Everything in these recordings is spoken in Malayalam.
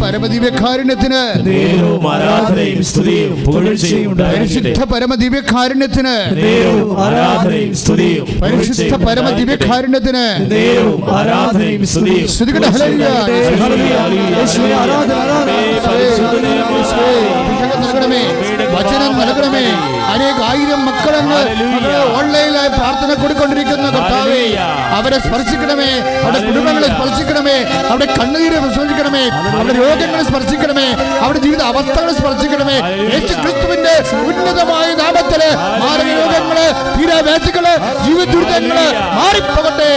പരമദിവ്യകാരുണ്യത്തിന് ആരാധനയും സ്തുതിയും പുകഴ്ചയും പരിശുദ്ധ പരമദിവ്യകാരുണ്യത്തിന് ആരാധനയും സ്തുതിയും പരിശുദ്ധ പരമദിവ്യകാരുണ്യത്തിന് ആരാധനയും സ്തുതിയും സ്തുതിക്കട്ടെ. നൽകണമേ, വചനം നൽകണമേ. അനേകായിരം മക്കളെന്ന് ഓൺലൈനിലായി പ്രാർത്ഥന കൊടുക്കൊണ്ടിരിക്കുന്ന കർത്താവേ, അവരെ സ്പർശിക്കണമേ, അവരുടെ കുടുംബങ്ങളെ സ്പർശിക്കണമേ, അവരുടെ കണ്ണുനീരെ സ്പർശിക്കണമേ, അവരുടെ രോഗങ്ങളെ സ്പർശിക്കണമേ, അവരുടെ ജീവിത അവസ്ഥകളെ സ്പർശിക്കണമേ. യേശു ക്രിസ്തുവിന്റെ ഉന്നതമായ നാമത്തില് മാരക രോഗങ്ങള്, തീരാവേദനകള്, ജീവിത ദുരിതങ്ങള് മാറിപ്പോകട്ടെ.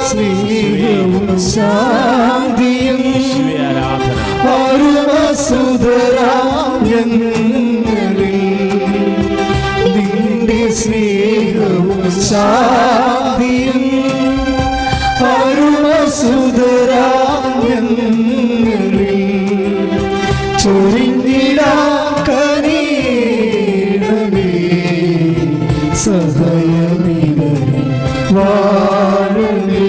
സ്നേഹവും ശാന്തിയും നിന്റെ സ്നേഹവും ശാന്തിയും അരുമസുതരാഞ്ഞങ്ങളിൽ ചൊരിഞ്ഞിടാക്കനീടമേ സഹയമിവരെ വാഴവേ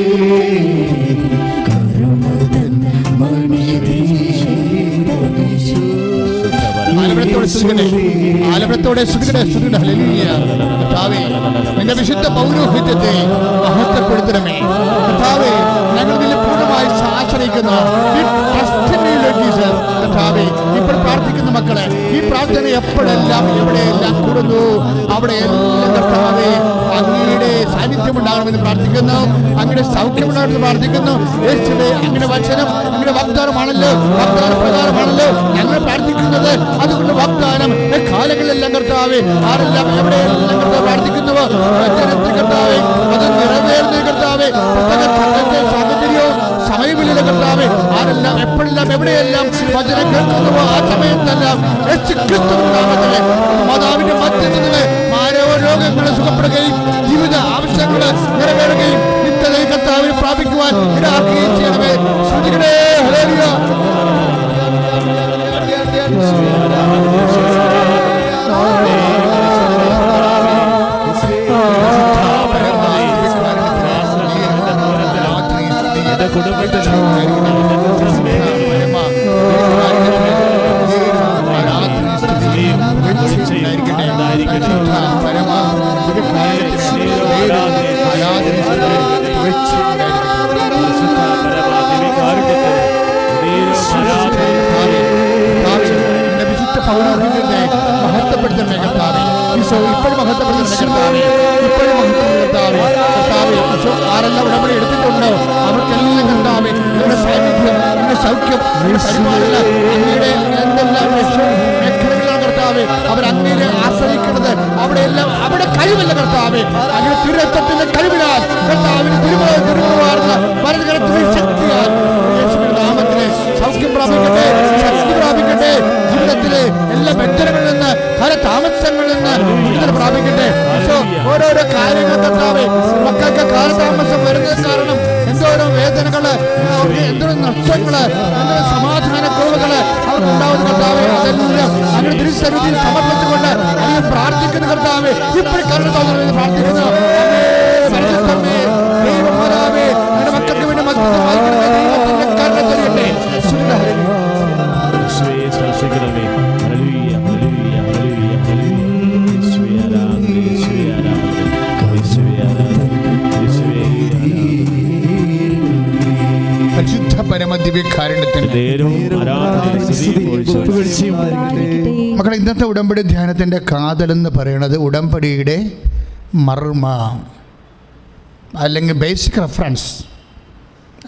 കരുണതൻ ആലപനത്തോടെ നിന്റെ വിശുദ്ധ പൗരോഹിത്യത്തെ മഹത്വപ്പെടുത്തണമേ കർത്താവേ. ഞങ്ങൾ നിന്നെ പൂർണ്ണമായി ആശ്രയിക്കുന്ന ഇപ്പോൾ പ്രാർത്ഥിക്കുന്ന മക്കളെ ഈ പ്രാർത്ഥന എപ്പോഴെല്ലാം എവിടെയെല്ലാം കൂടുന്നു അവിടെയെല്ലാം കർത്താവേ അങ്ങയുടെ സാന്നിധ്യം ഉണ്ടാകണമെന്ന് പ്രാർത്ഥിക്കുന്നു, അങ്ങയുടെ സൗഖ്യം ഉണ്ടാകണമെന്ന് പ്രാർത്ഥിക്കുന്നു. യേശുവേ, അങ്ങയുടെ വചനം അങ്ങയുടെ വാഗ്ദാനമാണല്ലോ, വാഗ്ദാന പ്രകാരമാണല്ലോ ഞങ്ങൾ പ്രാർത്ഥിക്കുന്നത്. അതുകൊണ്ട് വാഗ്ദാനം കാലങ്ങളിലെല്ലാം കർത്താവേ ആരെല്ലാം എവിടെയെല്ലാം കർത്താവ് പ്രാർത്ഥിക്കുന്നുവോ കർത്താവേ അത് നിറവേറുന്ന കർത്താവേ. സാഹചര്യവും സമയമില്ല കർത്താവേ, ആരെല്ലാം എപ്പോഴെല്ലാം എവിടെയെല്ലാം വചനം കേൾക്കുന്നുവോ ആ സമയത്തെല്ലാം മാതാവിന്റെ മധ്യത്തിലെ മാരക രോഗങ്ങളെ സുഖപ്പെടുകയും ജീവിത ആവശ്യങ്ങള് നിറവേറുകയും നിത്യതയിൽ കർത്താവിനെ പ്രാപിക്കുവാൻ ഇടാക്കുകയും ചെയ്യണമേ. ശ്രദ്ധിക്കണേ. ഹല്ലേലൂയ. മഹത്വപ്പെടുത്തണേ കർത്താവേ. ഈശോ ഇപ്പോഴും മഹത്വപ്പെടുത്തണേ കർത്താവേ, ഇപ്പോഴും മഹത്വപ്പെടുത്താവേ കർത്താവേ. ഈശോ ആരെല്ലാം ഉടമ്പടി എടുത്തിട്ടുണ്ടോ അവർക്കെല്ലാം കർത്താവേ നിങ്ങളുടെ സാന്നിധ്യം, നിങ്ങളുടെ സൗഖ്യം, പരിപാടികൾ അങ്ങയുടെ എന്തെല്ലാം മേഖലകളാണ് കർത്താവേ അവരങ്ങനെ ആശ്രയിക്കുന്നത്. അവിടെയെല്ലാം അവിടെ കഴിവില്ല കർത്താവേ, അങ്ങനെ തിരുരക്തത്തിന്റെ കഴിവിനാൽ കർത്താവിന് തിരുവാർന്ന വലതുകരത്തിൽ ശക്തിയാൽ യേശുവിന്റെ നാമത്തിലെ സൗഖ്യം പ്രാപിക്കട്ടെ, ശക്തി പ്രാപിക്കട്ടെ. ജീവിതത്തിലെ എല്ലാ ബന്ധനങ്ങളിൽ നിന്ന് പല താമസങ്ങളിൽ നിന്ന് വിടുതൽ പ്രാപിക്കട്ടെ. ഓരോരോ കാര്യങ്ങൾ കർത്താവേ മക്കൾക്ക് കാലതാമസം വരുന്നത് കാരണം എന്തോരോ വേദനകള്, എന്തോരോ നഷ്ടങ്ങള്, എന്തോരോ സമാധാന കുറവുകള് അവർക്കുണ്ടാവുന്ന കർത്താവേ അതെല്ലാം അങ്ങനെ തിരുസന്നിധിയിൽ സമർപ്പിച്ചുകൊണ്ട് അങ്ങനെ പ്രാർത്ഥിക്കുന്ന കർത്താവേ ഇപ്പോൾ കരുണ തോന്നണമെന്ന് പ്രാർത്ഥിക്കുന്നു. ദൈവമാതാവേ നിന്റെ മക്കൾക്ക് വേണ്ടി മധ്യസ്ഥമായിരിക്കണമേ. ദൈവത്തിന്റെ കരുണ ചൊരിയട്ടെ. പരിശുദ്ധ പരമദിവ്യകാരുണ്യത്തിന് മക്കളെ, ഇന്നത്തെ ഉടമ്പടി ധ്യാനത്തിൻ്റെ കാതലെന്ന് പറയുന്നത് ഉടമ്പടിയുടെ മർമ്മ അല്ലെങ്കിൽ ബേസിക് റെഫറൻസ്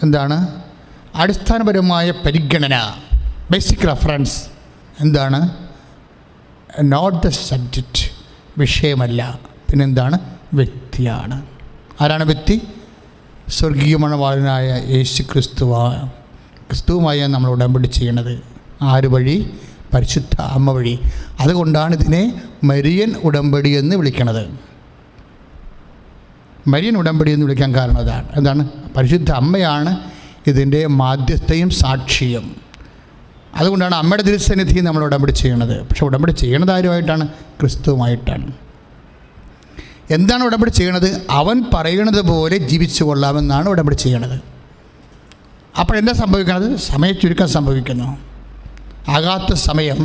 എന്താണ്? അടിസ്ഥാനപരമായ പരിഗണന. ബേസിക് റെഫറൻസ് എന്താണ്? നോട്ട് ദ സബ്ജക്റ്റ്, വിഷയമല്ല, പിന്നെന്താണ്? വ്യക്തിയാണ്. ആരാണ് വ്യക്തി? സ്വർഗീയ മണവാളനായ യേശു ക്രിസ്തുവുമായാണ് നമ്മൾ ഉടമ്പടി ചെയ്യണത്. ആര് വഴി? പരിശുദ്ധ അമ്മ വഴി. അതുകൊണ്ടാണ് ഇതിനെ മരിയൻ ഉടമ്പടി എന്ന് വിളിക്കണത്. മരിയൻ ഉടമ്പടി എന്ന് വിളിക്കാൻ കാരണം അതാണ്. എന്താണ്? പരിശുദ്ധ അമ്മയാണ് ഇതിൻ്റെ മാധ്യസ്ഥയും സാക്ഷിയും. അതുകൊണ്ടാണ് അമ്മയുടെ തിരുസന്നിധിയിൽ നമ്മൾ ഉടമ്പടി ചെയ്യണത്. പക്ഷെ ഉടമ്പടി ചെയ്യണത് ആരുമായിട്ടാണ്? ക്രിസ്തുവുമായിട്ടാണ്. എന്താണ് ഉടമ്പടി ചെയ്യണത്? അവൻ പറയണത് പോലെ ജീവിച്ചു കൊള്ളാമെന്നാണ് ഉടമ്പടി ചെയ്യണത്. അപ്പോഴെന്താ സംഭവിക്കുന്നത്? സമയച്ചുരുക്കം സംഭവിക്കുന്നു. ആകാത്ത സമയം,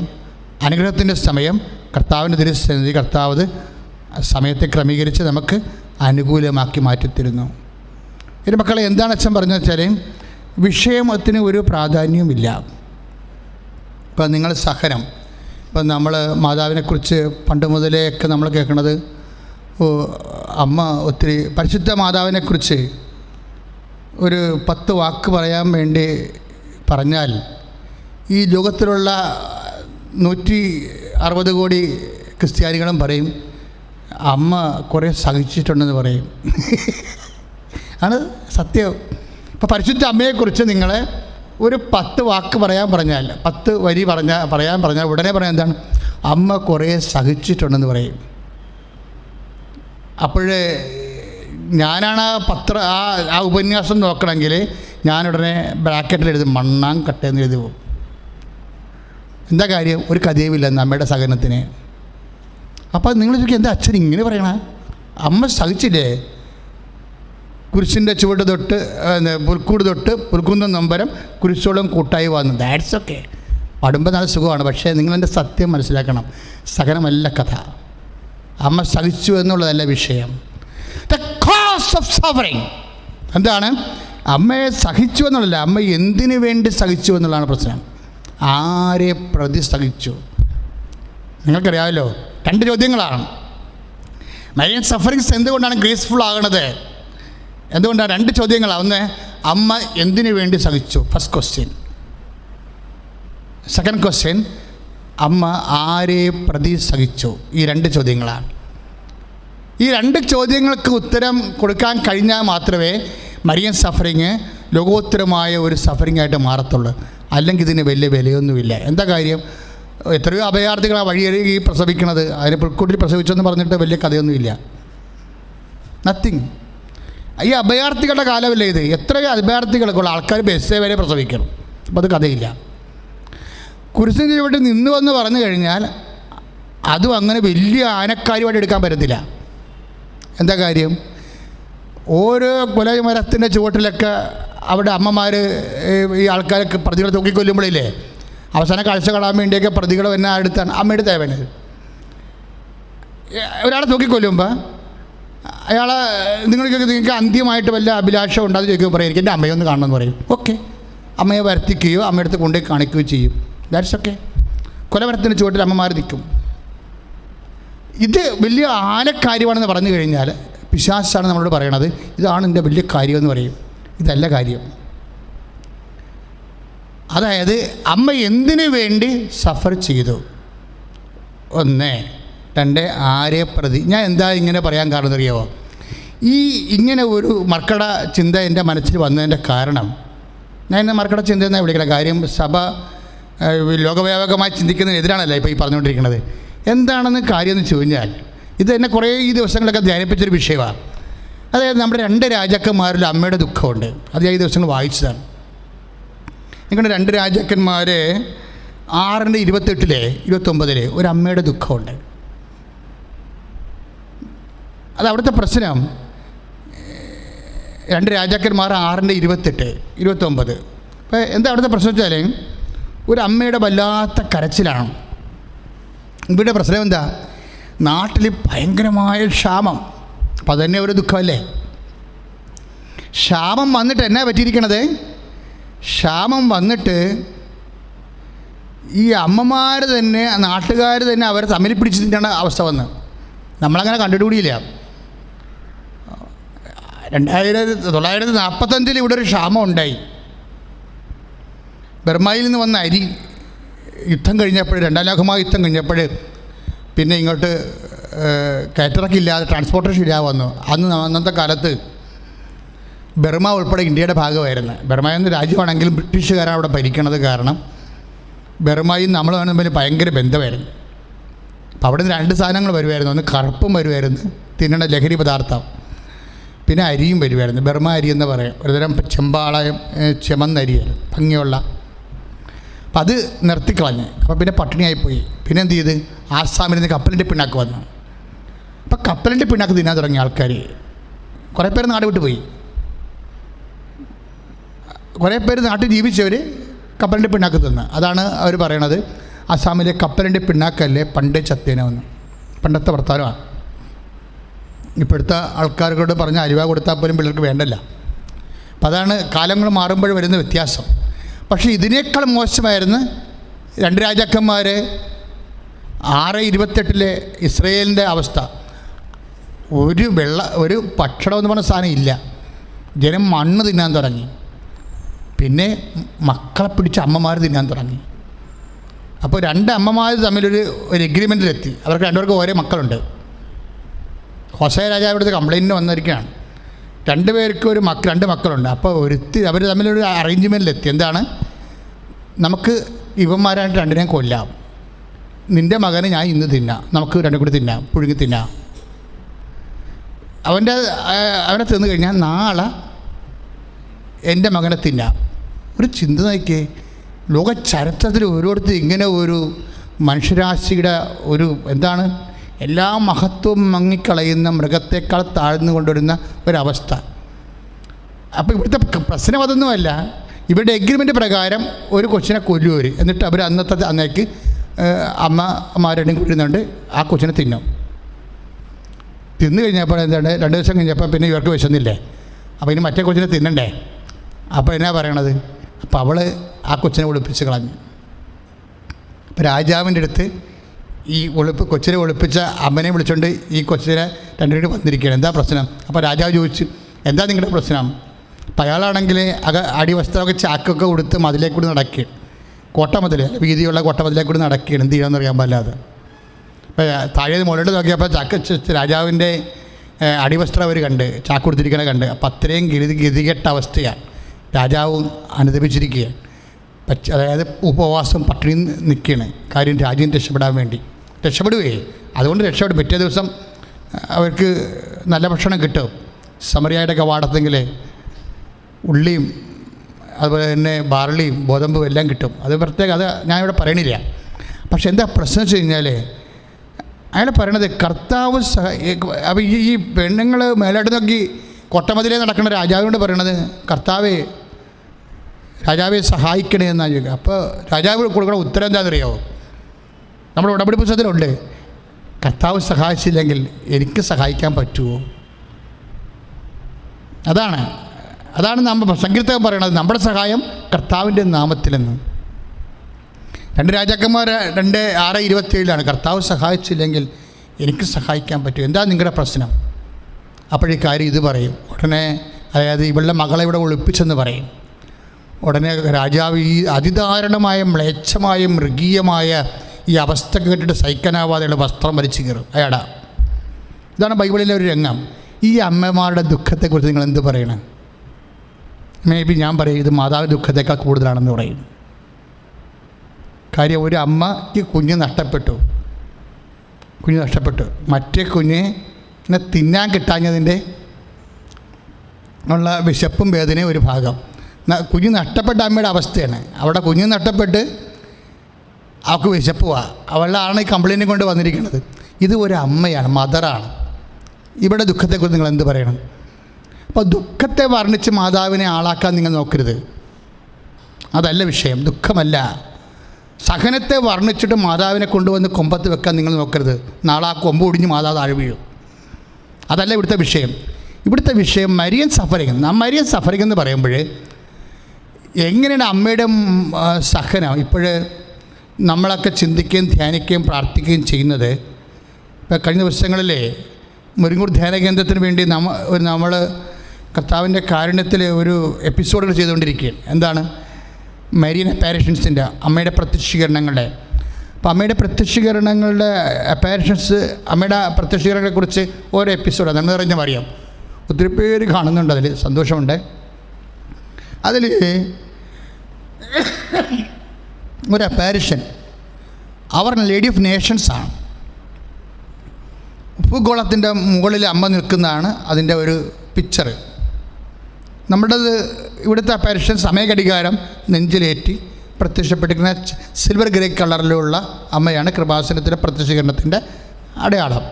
അനുഗ്രഹത്തിൻ്റെ സമയം, കർത്താവിൻ്റെ തിരുസന്നിധി കർത്താവ് സമയത്തെ ക്രമീകരിച്ച് നമുക്ക് അനുകൂലമാക്കി മാറ്റിത്തരുന്നു. എൻ്റെ മക്കളെ, എന്താണ് അച്ഛൻ പറഞ്ഞതെന്ന് വെച്ചാൽ, വിഷയത്തിന് ഒരു പ്രാധാന്യവുമില്ല. ഇപ്പം നിങ്ങൾ സഹനം, ഇപ്പം നമ്മൾ മാതാവിനെക്കുറിച്ച് പണ്ട് മുതലേയൊക്കെ നമ്മൾ കേൾക്കുന്നത്, അമ്മ ഒത്തിരി പരിശുദ്ധ മാതാവിനെക്കുറിച്ച് ഒരു 10 വാക്ക് പറയാൻ വേണ്ടി പറഞ്ഞാൽ ഈ ലോകത്തിലുള്ള 160 കോടി ക്രിസ്ത്യാനികളും പറയും അമ്മ കുറേ സഹിച്ചിട്ടുണ്ടെന്ന് പറയും. ആണ് സത്യം. ഇപ്പോൾ പരിശുദ്ധ അമ്മയെക്കുറിച്ച് നിങ്ങൾ ഒരു 10 വാക്ക് പറയാൻ പറഞ്ഞാൽ, 10 വരി പറയാൻ പറഞ്ഞാൽ ഉടനെ പറയാൻ എന്താണ്? അമ്മ കുറേ സഹിച്ചിട്ടുണ്ടെന്ന് പറയും. അപ്പോഴേ ഞാനാണ് ആ ഉപന്യാസം നോക്കണമെങ്കിൽ ഞാനുടനെ ബ്രാക്കറ്റിൽ എഴുതും മണ്ണാങ്കട്ടയെന്ന് എഴുതി പോകും. എന്താ കാര്യം? ഒരു കഥയുമില്ല അമ്മയുടെ സഹനത്തിന്. അപ്പോൾ നിങ്ങൾ ചോദിക്കും, എന്താ അച്ഛൻ ഇങ്ങനെ പറയണ? അമ്മ സഹിച്ചില്ലേ? കുരിശിൻ്റെ ചുവട് തൊട്ട് പുൽക്കൂട് തൊട്ട് പുൽക്കുന്നം നൊമ്പരം കുരിശോളം കൂട്ടായി വന്നു. ദാറ്റ്സ് ഓക്കെ, പാടുമ്പോൾ നല്ല സുഖമാണ്. പക്ഷേ നിങ്ങളെൻ്റെ സത്യം മനസ്സിലാക്കണം, സഹനമല്ല കഥ. അമ്മ സഹിച്ചു എന്നുള്ളതല്ല വിഷയം. ദ കോസ് ഓഫ് സഫറിങ് എന്താണ്? അമ്മയെ സഹിച്ചു എന്നുള്ളതല്ല, അമ്മ എന്തിനു വേണ്ടി സഹിച്ചു എന്നുള്ളതാണ് പ്രശ്നം. ആരെ പ്രതി സഹിച്ചു? നിങ്ങൾക്കറിയാമല്ലോ, 2 ചോദ്യങ്ങളാണ്. മരിയൻ സഫറിങ്സ് എന്തുകൊണ്ടാണ് ഗ്രേസ്ഫുൾ ആകണത്? എന്തുകൊണ്ടാണ്? 2 ചോദ്യങ്ങളാണ്. ഒന്ന്, അമ്മ എന്തിനു വേണ്ടി സഹിച്ചു? First question. സെക്കൻഡ് ക്വസ്റ്റ്യൻ, അമ്മ ആരെ പ്രതി സഹിച്ചു? ഈ 2 ചോദ്യങ്ങളാണ്. ഈ 2 ചോദ്യങ്ങൾക്ക് ഉത്തരം കൊടുക്കാൻ കഴിഞ്ഞാൽ മാത്രമേ മരിയൻ സഫറിങ് ലോകോത്തരമായ ഒരു സഫറിങ് ആയിട്ട് മാറത്തുള്ളൂ. അല്ലെങ്കിൽ ഇതിന് വലിയ വിലയൊന്നുമില്ല. എന്താ കാര്യം? എത്രയോ അഭയാർത്ഥികൾ ആ വഴിയരികെ പ്രസവിക്കണത്, അതിന് പുൽക്കൂട്ടിൽ പ്രസവിച്ചെന്ന് പറഞ്ഞിട്ട് വലിയ കഥയൊന്നുമില്ല. നത്തിങ്. ഈ അഭയാർത്ഥികളുടെ കാലമല്ലേ ഇത്? എത്രയോ അഭയാർത്ഥികളൊക്കെയുള്ള ആൾക്കാർ ബസ്സേ വരെ പ്രസവിക്കണം. അപ്പോൾ അത് കഥയില്ല. കുരിശിൻ്റെ ചുവട്ടിൽ നിന്നു എന്ന് പറഞ്ഞു കഴിഞ്ഞാൽ അതും അങ്ങനെ വലിയ ആനക്കാരുമായിട്ട് എടുക്കാൻ പറ്റത്തില്ല. എന്താ കാര്യം? ഓരോ കൊലമരത്തിൻ്റെ ചുവട്ടിലൊക്കെ അവിടെ അമ്മമാർ ഈ ആൾക്കാരൊക്കെ പ്രതികളെ തൂക്കിക്കൊല്ലുമ്പോഴില്ലേ, അവസാന കാഴ്ച കാണാൻ വേണ്ടിയൊക്കെ പ്രതികൾ എന്നെ അടുത്താണ് അമ്മയുടെ തേവന്. ഒരാളെ തൂക്കിക്കൊല്ലുമ്പോൾ അയാളെ നിങ്ങൾക്ക് അന്ത്യമായിട്ട് വല്ല അഭിലാഷം ഉണ്ടാകുന്ന ചോദിക്കുമ്പോൾ പറയും എനിക്ക് എൻ്റെ അമ്മയൊന്ന് കാണണമെന്ന് പറയും. ഓക്കെ, അമ്മയെ വരുത്തിക്കുകയോ അമ്മയടുത്ത് കൊണ്ടുപോയി കാണിക്കുകയോ ചെയ്യും. That's okay. കൊലമരത്തിൻ്റെ ചുവട്ടിൽ അമ്മമാർ നിൽക്കും. ഇത് വലിയ ആനക്കാര്യമാണെന്ന് പറഞ്ഞു കഴിഞ്ഞാൽ പിശാചാണ് നമ്മളോട് പറയണത് ഇതാണ് എൻ്റെ വലിയ കാര്യമെന്ന് പറയും. ഇതല്ല കാര്യം. അതായത് അമ്മ എന്തിനു വേണ്ടി സഫർ ചെയ്തു? 1, 2, ആരെ പ്രതി. ഞാൻ എന്താ ഇങ്ങനെ പറയാൻ കാരണം അറിയാമോ? ഇങ്ങനെ ഒരു മർക്കട ചിന്ത എൻ്റെ മനസ്സിൽ വന്നതിൻ്റെ കാരണം, ഞാൻ ഇന്ന് മർക്കട ചിന്ത എന്നാണ് വിളിക്കണം. കാര്യം സഭ ലോകവ്യാപകമായി ചിന്തിക്കുന്നതിനെതിരാണല്ലോ ഇപ്പോൾ ഈ പറഞ്ഞുകൊണ്ടിരിക്കുന്നത്. എന്താണെന്ന് കാര്യമെന്ന് ചോദിച്ചാൽ, ഇത് എന്നെ കുറേ ഈ ദിവസങ്ങളൊക്കെ ധ്യാനിപ്പിച്ചൊരു വിഷയമാണ്. അതായത് നമ്മുടെ 2 രാജാക്കന്മാരിൽ അമ്മയുടെ ദുഃഖമുണ്ട്. അത് ഞാൻ ഈ ദിവസങ്ങൾ വായിച്ചതാണ്. നിങ്ങളുടെ 2 രാജാക്കന്മാർ 6:28-29 ഒരു അമ്മയുടെ ദുഃഖമുണ്ട്. അത് അവിടുത്തെ പ്രശ്നം. 2 രാജാക്കന്മാർ 6:28-29. അപ്പോൾ എന്താ അവിടുത്തെ പ്രശ്നം വെച്ചാൽ ഒരു അമ്മയുടെ വല്ലാത്ത കരച്ചിലാണ്. ഇവിടെ പ്രശ്നം എന്താ? നാട്ടിൽ ഭയങ്കരമായ ക്ഷാമം. അപ്പം അതന്നെ ഒരു ദുഃഖമല്ലേ? ക്ഷാമം വന്നിട്ട് എന്നാ പറ്റിയിരിക്കണത്? ക്ഷാമം വന്നിട്ട് ഈ അമ്മമാർ തന്നെ നാട്ടുകാർ തന്നെ അവരെ തമ്മിൽ പിടിച്ചിട്ടാണ് അവസ്ഥ വന്ന്. നമ്മളങ്ങനെ കണ്ടിട്ടുകൂടിയില്ല. 1945 ഇവിടെ ഒരു ക്ഷാമം ഉണ്ടായി. ബർമയിൽ നിന്ന് വന്ന അരി യുദ്ധം കഴിഞ്ഞപ്പോൾ, 2ാം ലോകമായ യുദ്ധം കഴിഞ്ഞപ്പോൾ പിന്നെ ഇങ്ങോട്ട് കയറ്റിറക്കില്ലാതെ ട്രാൻസ്പോർട്ടേഷൻ ഇല്ലാതെ വന്നു. അന്നത്തെ കാലത്ത് ബർമ ഉൾപ്പെടെ ഇന്ത്യയുടെ ഭാഗമായിരുന്നു. ബർമ എന്ന രാജ്യമാണെങ്കിലും ബ്രിട്ടീഷുകാരാണ് അവിടെ ഭരിക്കണത്. കാരണം ബർമയും നമ്മൾ തമ്മിൽ ഭയങ്കര ബന്ധമായിരുന്നു. അപ്പോൾ അവിടെ നിന്ന് 2 സാധനങ്ങൾ വരുമായിരുന്നു. ഒന്ന് കറുപ്പും വരുമായിരുന്നു, തിന്നണ ലഹരി പദാർത്ഥം, പിന്നെ അരിയും വരുമായിരുന്നു. ബർമ അരി എന്ന് പറയാം, ഒരുതരം ചെമ്പാളയം ചെമന്നരിയായിരുന്നു, ഭംഗിയുള്ള. അപ്പം അത് നിർത്തിക്കളഞ്ഞ്. അപ്പോൾ പിന്നെ പട്ടിണിയായിപ്പോയി. പിന്നെ എന്ത് ചെയ്ത്? ആസാമിൽ നിന്ന് കപ്പലിൻ്റെ പിണ്ണാക്ക് വന്നു. അപ്പം കപ്പലിൻ്റെ പിണ്ണാക്ക് തിന്നാൻ തുടങ്ങിയ ആൾക്കാർ കുറേ പേര് നാട് വിട്ട് പോയി. കുറേ പേര് നാട്ടിൽ ജീവിച്ചവർ കപ്പലിൻ്റെ പിണ്ണാക്ക് തിന്ന്. അതാണ് അവർ പറയണത്, അസാമിലെ കപ്പലിൻ്റെ പിണ്ണാക്കല്ലേ പണ്ട് ചത്തേനെന്ന്. പണ്ടത്തെ വർത്താനമാണ്. ഇപ്പോഴത്തെ ആൾക്കാരോട് പറഞ്ഞ അരിവ കൊടുത്താൽ പോലും പിള്ളേർക്ക് വേണ്ടല്ല. അപ്പം അതാണ് കാലങ്ങൾ മാറുമ്പോൾ വരുന്ന വ്യത്യാസം. പക്ഷേ ഇതിനേക്കാൾ മോശമായിരുന്നു 2 രാജാക്കന്മാർ 6:28 ഇസ്രയേലിൻ്റെ അവസ്ഥ. ഒരു ഭക്ഷണം എന്ന് പറഞ്ഞ സാധനം ഇല്ല. ജനം മണ്ണ് തിന്നാൻ തുടങ്ങി. പിന്നെ മക്കളെ പിടിച്ച് അമ്മമാർ തിന്നാൻ തുടങ്ങി. അപ്പോൾ 2 അമ്മമാർ തമ്മിലൊരു എഗ്രിമെൻറ്റിലെത്തി. അവർക്ക് 2 പേർക്ക് ഓരോ മക്കളുണ്ട്. ഹോസേ രാജാവിടുത്തെ കംപ്ലയിൻറ്റിന് വന്നിരിക്കുകയാണ്. 2 പേർക്ക് 2 മക്കളുണ്ട്. അപ്പോൾ അവർ തമ്മിലൊരു അറേഞ്ച്മെൻറ്റിലെത്തി. എന്താണ്, നമുക്ക് ഇവന്മാരായിട്ട് 2 കൊല്ലാം, നിൻ്റെ മകനെ ഞാൻ ഇന്ന് തിന്നാം, നമുക്ക് 2 കൂടി തിന്നാം, പുഴുങ്ങി തിന്നാം. അവനെ തിന്നു കഴിഞ്ഞാൽ നാളെ എൻ്റെ മകനെ തിന്നാം. ഒരു ചിന്ത നോക്കിയേ, ലോക ചരിത്രത്തിൽ ഓരോരുത്തർ ഇങ്ങനെ ഒരു മനുഷ്യരാശിയുടെ ഒരു എന്താണ്, എല്ലാ മഹത്വവും മങ്ങിക്കളയുന്ന മൃഗത്തേക്കാൾ താഴ്ന്നു കൊണ്ടുവരുന്ന ഒരവസ്ഥ. അപ്പോൾ ഇവിടുത്തെ പ്രശ്നം അതൊന്നുമല്ല. ഇവരുടെ എഗ്രിമെൻ്റ് പ്രകാരം ഒരു കൊച്ചിനെ കൊല്ലുവർ, എന്നിട്ട് അവർ അന്നേക്ക് അമ്മമാരും കൊല്ലുന്നുണ്ട്, ആ കൊച്ചിനെ തിന്നും. തിന്നു കഴിഞ്ഞപ്പോൾ എന്താണ്, 2 ദിവസം കഴിഞ്ഞപ്പോൾ പിന്നെ ഇവർക്ക് വിശന്നില്ലേ, അപ്പോൾ ഇനി മറ്റേ കൊച്ചിനെ തിന്നണ്ടേ. അപ്പോൾ എന്നാ പറയണത്, അപ്പോൾ അവൾ ആ കൊച്ചിനെ ഒളിപ്പിച്ച് കളഞ്ഞു. അപ്പോൾ രാജാവിൻ്റെ അടുത്ത് ഈ കൊച്ചിനെ ഒളിപ്പിച്ച അമ്മനെ വിളിച്ചുകൊണ്ട് ഈ കൊച്ചിനെ 2 പേര് വന്നിരിക്കുകയാണ്. എന്താ പ്രശ്നം? അപ്പോൾ രാജാവ് ചോദിച്ചു, എന്താ നിങ്ങളുടെ പ്രശ്നം? അപ്പോൾ അയാളാണെങ്കിൽ അടിവസ്ത്രമൊക്കെ ചാക്കൊക്കെ കൊടുത്ത് മതിലേക്കൂടി നടക്കുകയാണ്. കോട്ടമതിൽ, വീതിയുള്ള കോട്ടമതിലേക്കൂടി നടക്കുകയാണ്. എന്ത് ചെയ്യണമെന്ന് അറിയാൻ പാടില്ലാതെ. അപ്പോൾ താഴെ മുകളിലോട്ട് നോക്കിയപ്പോൾ രാജാവിൻ്റെ അടിവസ്ത്രം അവർ കണ്ട്, ചാക്ക് കൊടുത്തിരിക്കണ കണ്ട്. അപ്പം അത്രയും ഗതികെട്ട അവസ്ഥയാണ്. രാജാവ് അനുദപിച്ചിരിക്കുകയാണ്. അതായത് ഉപവാസം പട്ടിണി നിൽക്കുകയാണ്. കാര്യം രാജ്യം രക്ഷപ്പെടാൻ വേണ്ടി. രക്ഷപ്പെടുകയെ അതുകൊണ്ട് രക്ഷപ്പെടും. പിറ്റേ ദിവസം അവർക്ക് നല്ല ഭക്ഷണം കിട്ടും. സമറിയായുടെ കവാടത്തെങ്കിൽ ഉള്ളിയും അതുപോലെ തന്നെ ബാർലിയും ഗോതമ്പും എല്ലാം കിട്ടും. അത് പ്രത്യേകം, അത് ഞാനിവിടെ പറയണില്ല. പക്ഷെ എന്താ പ്രശ്നം വെച്ച് കഴിഞ്ഞാൽ, അയാൾ പറയണത് കർത്താവ് അപ്പോൾ ഈ പെണ്ണുങ്ങൾ മേലോട്ട് നോക്കി കൊട്ടമതിലേ നടക്കുന്ന രാജാവിനോട് പറയണത്, രാജാവെ സഹായിക്കണേ എന്നാണ് ചോദിക്കുക. അപ്പോൾ രാജാവ് കൊടുക്കുന്ന ഉത്തരം എന്താണെന്നറിയാമോ? നമ്മുടെ ഉടമ്പടി പുസ്തകത്തിലുണ്ട്, കർത്താവ് സഹായിച്ചില്ലെങ്കിൽ എനിക്ക് സഹായിക്കാൻ പറ്റുമോ? അതാണ് നമ്മൾ സങ്കീർത്തകൻ പറയണത്, നമ്മുടെ സഹായം കർത്താവിൻ്റെ നാമത്തിലെന്ന്. 2 രാജാക്കന്മാർ 2:6-27 കർത്താവ് സഹായിച്ചില്ലെങ്കിൽ എനിക്ക് സഹായിക്കാൻ പറ്റും. എന്താ നിങ്ങളുടെ പ്രശ്നം? അപ്പോഴീ കാര്യം ഇത് പറയും. ഉടനെ അതായത് ഇവളുടെ മകളെ ഇവിടെ ഒളിപ്പിച്ചെന്ന് പറയും. ഉടനെ രാജാവ് ഈ അതിദാരുണമായ മ്ലേച്ഛമായ മൃഗീയമായ ഈ അവസ്ഥ കേട്ടിട്ട് സഹിക്കാനാവാതെയുള്ള വസ്ത്രം വലിച്ചു കയറും അയാളാ. ഇതാണ് ബൈബിളിലെ ഒരു രംഗം. ഈ അമ്മമാരുടെ ദുഃഖത്തെക്കുറിച്ച് നിങ്ങൾ എന്ത് പറയണം? മേ ബി ഞാൻ പറയും ഇത് മാതാവിൻ്റെ ദുഃഖത്തേക്കാൾ കൂടുതലാണെന്ന് പറയും. കാര്യം ഒരു അമ്മയ്ക്ക് കുഞ്ഞ് നഷ്ടപ്പെട്ടു, മറ്റേ കുഞ്ഞിനെ തിന്നാൻ കിട്ടാഞ്ഞതിൻ്റെ ഉള്ള വിശപ്പും വേദനയും ഒരു ഭാഗം. കുഞ്ഞ് നഷ്ടപ്പെട്ട അമ്മയുടെ അവസ്ഥയാണ്. അവിടെ കുഞ്ഞ് നഷ്ടപ്പെട്ട് അവൾക്ക് വിശപ്പുവാണ്. അവളാണ് ഈ കംപ്ലയിൻറ്റ് കൊണ്ട് വന്നിരിക്കുന്നത്. ഇത് ഒരു അമ്മയാണ്, മദറാണ്. ഇവിടെ ദുഃഖത്തെക്കുറിച്ച് നിങ്ങൾ എന്ത് പറയണം? അപ്പോൾ ദുഃഖത്തെ വർണ്ണിച്ച് മാതാവിനെ ആളാക്കാൻ നിങ്ങൾ നോക്കരുത്. അതല്ല വിഷയം, ദുഃഖമല്ല. സഹനത്തെ വർണ്ണിച്ചിട്ട് മാതാവിനെ കൊണ്ടുവന്ന് കൊമ്പത്ത് വെക്കാൻ നിങ്ങൾ നോക്കരുത്. നാളെ ആ കൊമ്പ് ഒടിഞ്ഞ് മാതാവ് താഴെ വീഴും. അതല്ല ഇവിടുത്തെ വിഷയം. ഇവിടുത്തെ വിഷയം മരിയൻ സഫറിങ്. മരിയൻ സഫറിങ് എന്ന് പറയുമ്പോൾ എങ്ങനെയാണ് അമ്മയുടെ സഹനം ഇപ്പോൾ നമ്മളൊക്കെ ചിന്തിക്കുകയും ധ്യാനിക്കുകയും പ്രാർത്ഥിക്കുകയും ചെയ്യുന്നത്? ഇപ്പോൾ കഴിഞ്ഞ ദിവസങ്ങളിലെ മുരിങ്ങൂർ ധ്യാന കേന്ദ്രത്തിന് വേണ്ടി നമ്മൾ കർത്താവിൻ്റെ കാരുണ്യത്തിൽ ഒരു എപ്പിസോഡുകൾ ചെയ്തുകൊണ്ടിരിക്കുകയാണ്. എന്താണ്? മരിയൻ അപ്പാരിഷൻസിൻ്റെ, അമ്മയുടെ പ്രത്യക്ഷീകരണങ്ങളുടെ. അപ്പോൾ അമ്മയുടെ പ്രത്യക്ഷീകരണങ്ങളുടെ അപ്പാരിഷൻസ്, അമ്മയുടെ പ്രത്യക്ഷീകരണങ്ങളെക്കുറിച്ച് ഓരോ എപ്പിസോഡാണ് നമ്മൾ അറിഞ്ഞ അറിയാം. ഒത്തിരി പേര് കാണുന്നുണ്ട്, അതിൽ സന്തോഷമുണ്ട്. അതിൽ ഒരു അപ്പാരിഷൻ അവർ ലേഡി ഓഫ് നേഷൻസാണ്. ഉപ്പുഗോളത്തിൻ്റെ മുകളിൽ അമ്മ നിൽക്കുന്നതാണ് അതിൻ്റെ ഒരു പിക്ചർ. നമ്മുടേത് ഇവിടുത്തെ അപ്പാരിഷൻ സമയഘടികാരം നെഞ്ചിലേറ്റി പ്രത്യക്ഷപ്പെട്ടിരിക്കുന്ന സിൽവർ ഗ്രേ കളറിലുള്ള അമ്മയാണ് കൃപാസനത്തിൻ്റെ പ്രത്യക്ഷീകരണത്തിൻ്റെ അടയാളം.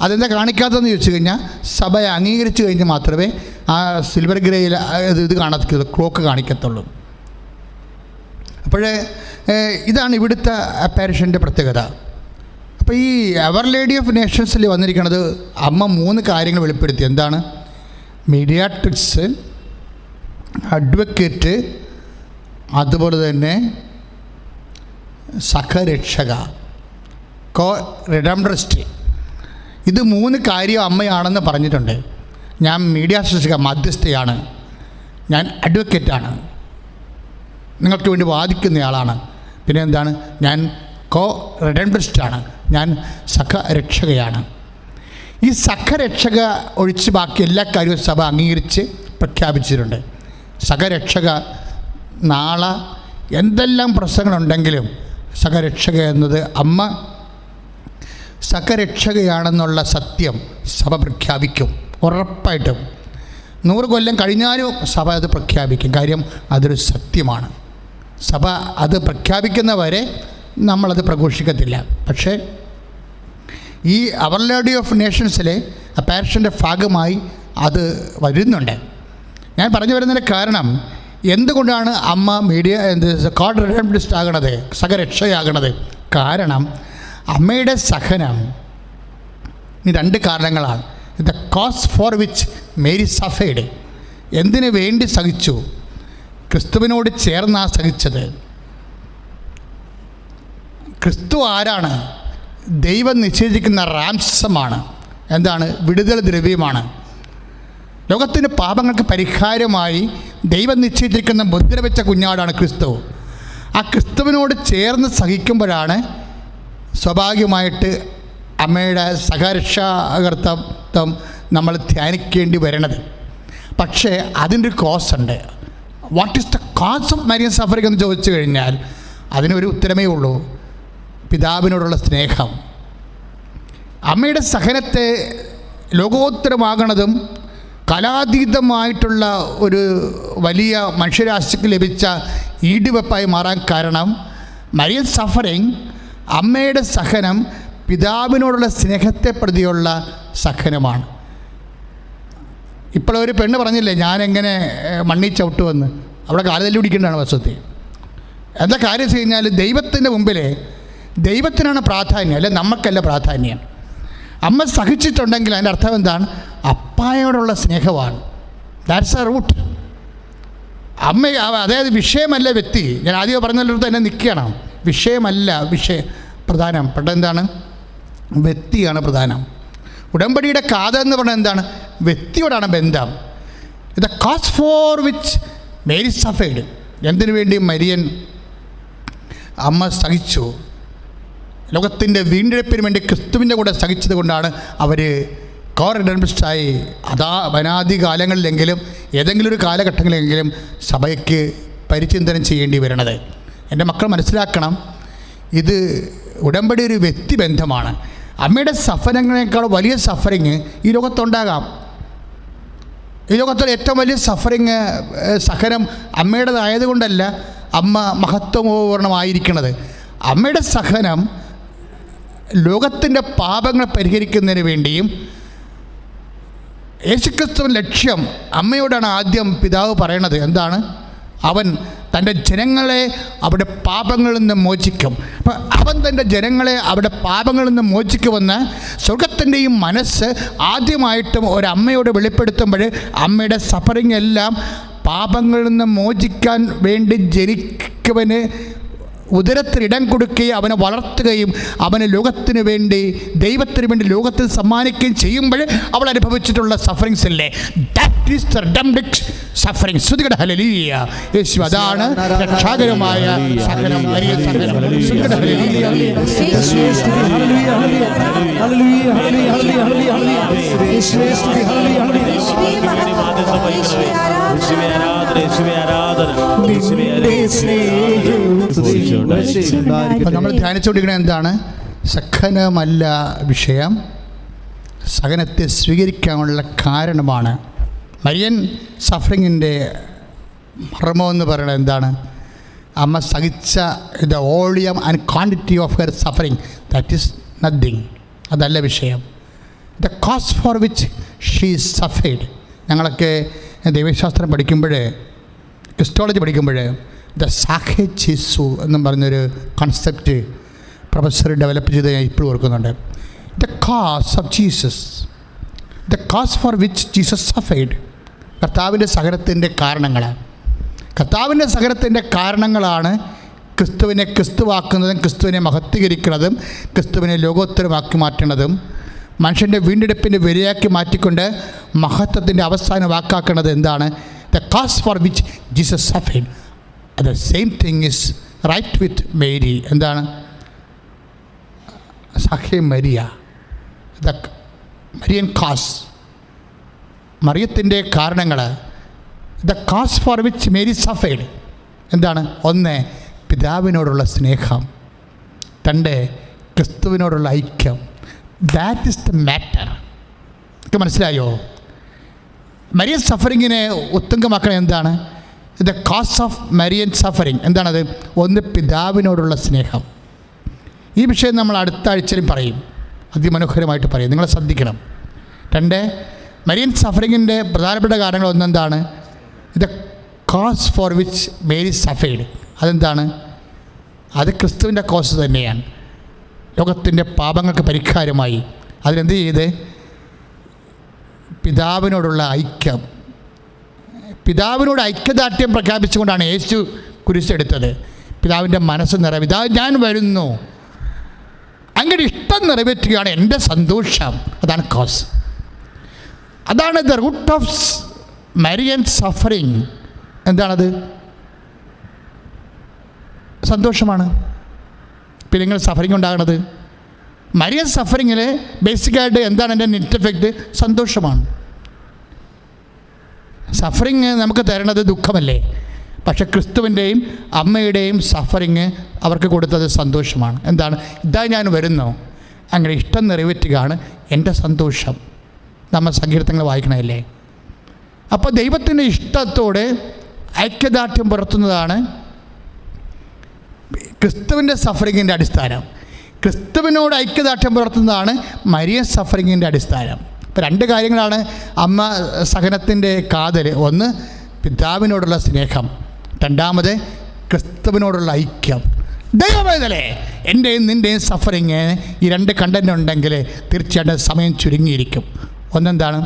അതെന്താ കാണിക്കാത്തതെന്ന് ചോദിച്ചു കഴിഞ്ഞാൽ, സഭ അംഗീകരിച്ചു കഴിഞ്ഞ് മാത്രമേ ആ സിൽവർ ഗ്രേയിൽ ഇത് കാണത്തില്ല, ക്ലോക്ക് കാണിക്കത്തുള്ളൂ. അപ്പോൾ ഇതാണ് ഇവിടുത്തെ അപ്പാരിഷൻ്റെ പ്രത്യേകത. അപ്പോൾ ഈ അവർ ലേഡി ഓഫ് നേഷൻസിൽ വന്നിരിക്കുന്നത് അമ്മ 3 കാര്യങ്ങൾ വെളിപ്പെടുത്തി. എന്താണ്? മീഡിയാട്രിക്സ്, അഡ്വക്കേറ്റ്, അതുപോലെ തന്നെ സഖരക്ഷക, കോ റിഡംബ്രസ്റ്റ്. ഇത് 3 കാര്യം അമ്മയാണെന്ന് പറഞ്ഞിട്ടുണ്ട്. ഞാൻ മീഡിയാട്രിക്സ് മധ്യസ്ഥയാണ്, ഞാൻ അഡ്വക്കേറ്റാണ്, നിങ്ങൾക്ക് വേണ്ടി വാദിക്കുന്നയാളാണ്, പിന്നെ എന്താണ്, ഞാൻ കോ റിഡംബ്രസ്റ്റാണ്, ഞാൻ സഖരക്ഷകയാണ്. ഈ സഖരക്ഷക ഒഴിച്ച് ബാക്കി എല്ലാ കാര്യവും സഭ അംഗീകരിച്ച് പ്രഖ്യാപിച്ചിട്ടുണ്ട്. സഖരക്ഷക നാളെ എന്തെല്ലാം പ്രശ്നങ്ങളുണ്ടെങ്കിലും സഖരക്ഷക എന്നത് അമ്മ സഖരക്ഷകയാണെന്നുള്ള സത്യം സഭ പ്രഖ്യാപിക്കും. ഉറപ്പായിട്ടും 100 കൊല്ലം കഴിഞ്ഞാലും സഭ അത് പ്രഖ്യാപിക്കും. കാര്യം അതൊരു സത്യമാണ്. സഭ അത് പ്രഖ്യാപിക്കുന്നവരെ നമ്മളത് പ്രഘോഷിക്കത്തില്ല. പക്ഷേ ഈ അവർ ലേഡി ഓഫ് നേഷൻസിലെ അപ്പാരിഷൻ്റെ ഭാഗമായി അത് വരുന്നുണ്ട്. ഞാൻ പറഞ്ഞു വരുന്നതിൻ്റെ കാരണം, എന്തുകൊണ്ടാണ് അമ്മ കോഡ് റിഡംബ്രസ്റ്റ് ആകണത്, സഖരക്ഷയാകണത്? കാരണം അമ്മയുടെ സഹനം ഈ 2 കാരണങ്ങളാണ്. The cause for which Mary suffered. എന്തിനു വേണ്ടി സഹിച്ചു? ക്രിസ്തുവിനോട് ചേർന്നാ സഹിച്ചത്. ക്രിസ്തു ആരാണ്? ദൈവം നിശ്ചയിച്ചിരിക്കുന്ന റാംസമാണ്. എന്താണ്? വിടുതൽ ദ്രവ്യമാണ്. ലോകത്തിൻ്റെ പാപങ്ങൾക്ക് പരിഹാരമായി ദൈവം നിശ്ചയിച്ചിരിക്കുന്ന മുദ്ര വെച്ച കുഞ്ഞാടാണ് ക്രിസ്തു. ആ ക്രിസ്തുവിനോട് ചേർന്ന് സഹിക്കുമ്പോഴാണ് സ്വാഭാവികമായിട്ട് അമ്മയുടെ സഹരക്ഷാകർത്തം നമ്മൾ ധ്യാനിക്കേണ്ടി വരണത്. പക്ഷേ അതിൻ്റെ ഒരു കോസ് ഉണ്ട്. What is the cause of Marian suffering എന്ന് ചോദിച്ചു കഴിഞ്ഞാൽ അതിനൊരു ഉത്തരമേ ഉള്ളൂ: പിതാവിനോടുള്ള സ്നേഹം. അമ്മയുടെ സഹനത്തെ ലോകോത്തരമാകണതും കലാതീതമായിട്ടുള്ള ഒരു വലിയ മനുഷ്യരാശിക്ക് ലഭിച്ച ഈടുവെപ്പായി മാറാൻ കാരണം മരിയൻ സഫറിംഗ്, അമ്മയുടെ സഹനം പിതാവിനോടുള്ള സ്നേഹത്തെ പ്രതിയുള്ള സഹനമാണ്. ഇപ്പോൾ ഒരു പെണ്ണ് പറഞ്ഞില്ലേ, ഞാനെങ്ങനെ മണ്ണിൽ ചവിട്ടുമെന്ന്. അവിടെ കാലുതല്ലി പിടിക്കേണ്ടതാണ് വസ്തുത്തിൽ. എന്താ കാര്യം വെച്ച് കഴിഞ്ഞാൽ, ദൈവത്തിൻ്റെ മുമ്പിൽ ദൈവത്തിനാണ് പ്രാധാന്യം, അല്ലെ നമുക്കല്ല പ്രാധാന്യം. അമ്മ സഹിച്ചിട്ടുണ്ടെങ്കിൽ അതിൻ്റെ അർത്ഥം എന്താണ്? അപ്പായോടുള്ള സ്നേഹമാണ്. That's a root. അമ്മ, അതായത് വിഷയമല്ല വ്യക്തി. ഞാൻ ആദ്യം പറഞ്ഞതിനടുത്ത് തന്നെ നിൽക്കണം. വിഷയമല്ല പ്രധാനപ്പെട്ട എന്താണ്? വ്യക്തിയാണ് പ്രധാനം. ഉടമ്പടിയുടെ കാതൽ എന്ന് പറഞ്ഞാൽ എന്താണ്? വ്യക്തിയോടാണ് ബന്ധം. The cause for which Mary suffered. എന്തിനു വേണ്ടി മരിയൻ അമ്മ സഹിച്ചു? ലോകത്തിൻ്റെ വീണ്ടെടുപ്പിന് വേണ്ടി ക്രിസ്തുവിൻ്റെ കൂടെ സഹിച്ചത് കൊണ്ടാണ് അവർ കോറിഡൻബിസ്റ്റായി അനാദി കാലങ്ങളിലെങ്കിലും ഏതെങ്കിലും ഒരു കാലഘട്ടങ്ങളിലെങ്കിലും സഭയ്ക്ക് പരിചിന്തനം ചെയ്യേണ്ടി വരണത്. എൻ്റെ മക്കൾ മനസ്സിലാക്കണം, ഇത് ഉടമ്പടി ഒരു വ്യക്തിബന്ധമാണ്. അമ്മയുടെ സഫറിങ്ങിനേക്കാൾ വലിയ സഫറിങ് ഈ ലോകത്തുണ്ടാകാം. ഈ ലോകത്തിലെ ഏറ്റവും വലിയ സഹനം അമ്മയുടേതായതുകൊണ്ടല്ല അമ്മ മഹത്വപൂർണ്ണമായിരിക്കുന്നത്. അമ്മയുടെ സഹനം ലോകത്തിൻ്റെ പാപങ്ങൾ പരിഹരിക്കുന്നതിന് വേണ്ടിയും, യേശുക്രിസ്തുവിൻ്റെ ലക്ഷ്യം അമ്മയോടാണ് ആദ്യം പിതാവ് പറയണത്. എന്താണ്? അവൻ തൻ്റെ ജനങ്ങളെ അവരുടെ പാപങ്ങളിൽ നിന്ന് മോചിക്കും. അപ്പം അവൻ തൻ്റെ ജനങ്ങളെ അവരുടെ പാപങ്ങളിൽ നിന്ന് മോചിക്കുമെന്ന് സ്വർഗത്തിൻ്റെയും മനസ്സ് ആദ്യമായിട്ടും ഒരമ്മയോട് വെളിപ്പെടുത്തുമ്പോൾ അമ്മയുടെ സഫറിങ് എല്ലാം പാപങ്ങളിൽ നിന്ന് മോചിക്കാൻ വേണ്ടി ജനിക്കവന് ഉദരത്തിൽ ഇടം കൊടുക്കുകയും അവനെ വളർത്തുകയും അവനെ ലോകത്തിന് വേണ്ടി, ദൈവത്തിന് വേണ്ടി ലോകത്തിൽ സമ്മാനിക്കുകയും ചെയ്യുമ്പോൾ അവൾ അനുഭവിച്ചിട്ടുള്ള സഫറിങ്സ് ഇല്ലേ, that is the redemptive suffering. ശ്രുതികട ഹല്ലേലൂയ. യേശു അതാണ് രക്ഷാകരമായ സഹനം, വലിയ സഹനം. ശ്രുതികട ഹല്ലേലൂയ. അപ്പം നമ്മൾ ധ്യാനിച്ചുകൊണ്ടിരിക്കുന്നത് എന്താണ്? സഹനമല്ല വിഷയം, സഹനത്തെ സ്വീകരിക്കാനുള്ള കാരണമാണ്. മരിയൻ സഫറിങ്ങിൻ്റെ മർമ്മമെന്ന് പറയുന്നത് എന്താണ്? അമ്മ സഹിച്ച the volume and quantity of her suffering, that is nothing. അതല്ല വിഷയം. The cause for which she suffered. ഞങ്ങളൊക്കെ ദൈവശാസ്ത്രം പഠിക്കുമ്പോൾ, ക്രിസ്റ്റോളജി പഠിക്കുമ്പോൾ ദ സാഖെ ജീസു എന്നും പറഞ്ഞൊരു കൺസെപ്റ്റ് പ്രൊഫസർ ഡെവലപ്പ് ചെയ്ത് ഞാൻ ഇപ്പോഴും ഓർക്കുന്നുണ്ട്. The cause of Jesus, the cause for which Jesus suffered. കർത്താവിൻ്റെ സഹനത്തിൻ്റെ കാരണങ്ങൾ, കർത്താവിൻ്റെ സഹനത്തിൻ്റെ കാരണങ്ങളാണ് ക്രിസ്തുവിനെ ക്രിസ്തുവാക്കുന്നതും ക്രിസ്തുവിനെ മഹത്വീകരിക്കുന്നതും ക്രിസ്തുവിനെ ലോകോത്തരമാക്കി മാറ്റുന്നതും മനുഷ്യൻ്റെ വീണ്ടെടുപ്പിൻ്റെ വരിയാക്കി മാറ്റിക്കൊണ്ട് മഹത്വത്തിൻ്റെ അവസാന വാക്കാക്കുന്നത് എന്താണ്? The cause for which Jesus suffered. The same thing is right with Mary. എന്താണ്? സഖേ മരിയ, ദ മരിയൻ കാസ്, മറിയത്തിൻ്റെ കാരണങ്ങൾ. The cause for which Mary suffered എന്താണ്? ഒന്ന്, പിതാവിനോടുള്ള സ്നേഹം. രണ്ട്, ക്രിസ്തുവിനോടുള്ള ഐക്യം. That is the matter. ഒക്കെ മനസ്സിലായോ? മരിയൻ സഫറിങ്ങിനെ ഉത്തുംഗമാക്കണം. എന്താണ് the cause of Marian suffering? എന്താണത്? ഒന്ന്, പിതാവിനോടുള്ള സ്നേഹം. ഈ വിഷയം നമ്മൾ അടുത്ത ആഴ്ചയിലും പറയും, അതിമനോഹരമായിട്ട് പറയും, നിങ്ങൾ ശ്രദ്ധിക്കണം. രണ്ട്, മരിയൻ സഫറിങ്ങിൻ്റെ പ്രധാനപ്പെട്ട കാരണങ്ങൾ ഒന്നെന്താണ്? The cause for which Mary suffered. അതെന്താണ്? അത് ക്രിസ്തുവിൻ്റെ കോസ് തന്നെയാണ്. ലോകത്തിൻ്റെ പാപങ്ങൾക്ക് പരിഹാരമായി അതിനെന്ത് ചെയ്ത്? പിതാവിനോടുള്ള ഐക്യം. പിതാവിനോട് ഐക്യദാർഢ്യം പ്രഖ്യാപിച്ചുകൊണ്ടാണ് യേശു കുരിശെടുത്തത്. പിതാവിൻ്റെ മനസ്സ് നിറവ്. ഇതാ ഞാൻ വരുന്നു, അങ്ങനെ ഇഷ്ടം നിറവേറ്റുകയാണ് എൻ്റെ സന്തോഷം. അതാണ് കോസ്. അതാണ് the root of Marian suffering. എന്താണത്? സന്തോഷമാണ്. പിന്നെ നിങ്ങൾ സഫറിങ് ഉണ്ടാകണത് മരിയൻ സഫറിങ്ങിൽ ബേസിക്കായിട്ട് എന്താണ് എൻ്റെ നെറ്റ് എഫക്റ്റ്? സന്തോഷമാണ്. സഫറിങ് നമുക്ക് തരണത് ദുഃഖമല്ലേ? പക്ഷേ ക്രിസ്തുവിൻ്റെയും അമ്മയുടെയും സഫറിങ് അവർക്ക് കൊടുത്തത് സന്തോഷമാണ്. എന്താണ്? ഇതാ ഞാൻ വരുന്നു, അങ്ങനെ ഇഷ്ടം നിറവേറ്റുകയാണ് എൻ്റെ സന്തോഷം. നമ്മൾ സങ്കീർത്തനങ്ങൾ വായിക്കണമല്ലേ? അപ്പോൾ ദൈവത്തിൻ്റെ ഇഷ്ടത്തോടെ ഐക്യദാർഢ്യം പുലർത്തുന്നതാണ് ക്രിസ്തുവിൻ്റെ സഫറിങ്ങിൻ്റെ അടിസ്ഥാനം. ക്രിസ്തുവിനോട് ഐക്യദാർഢ്യം പുലർത്തുന്നതാണ് മരിയൻ സഫറിങ്ങിൻ്റെ അടിസ്ഥാനം. ഇപ്പോൾ രണ്ട് കാര്യങ്ങളാണ് അമ്മ സഹനത്തിൻ്റെ കാതൽ. ഒന്ന്, പിതാവിനോടുള്ള സ്നേഹം. രണ്ടാമത്, ക്രിസ്തുവിനോടുള്ള ഐക്യം. ദൈവമേതലേ, എൻ്റെയും നിൻ്റെയും സഫറിങ് ഈ രണ്ട് കണ്ടൻ്റ് ഉണ്ടെങ്കിൽ തീർച്ചയായിട്ടും സമയം ചുരുങ്ങിയിരിക്കും. ഒന്നെന്താണ്?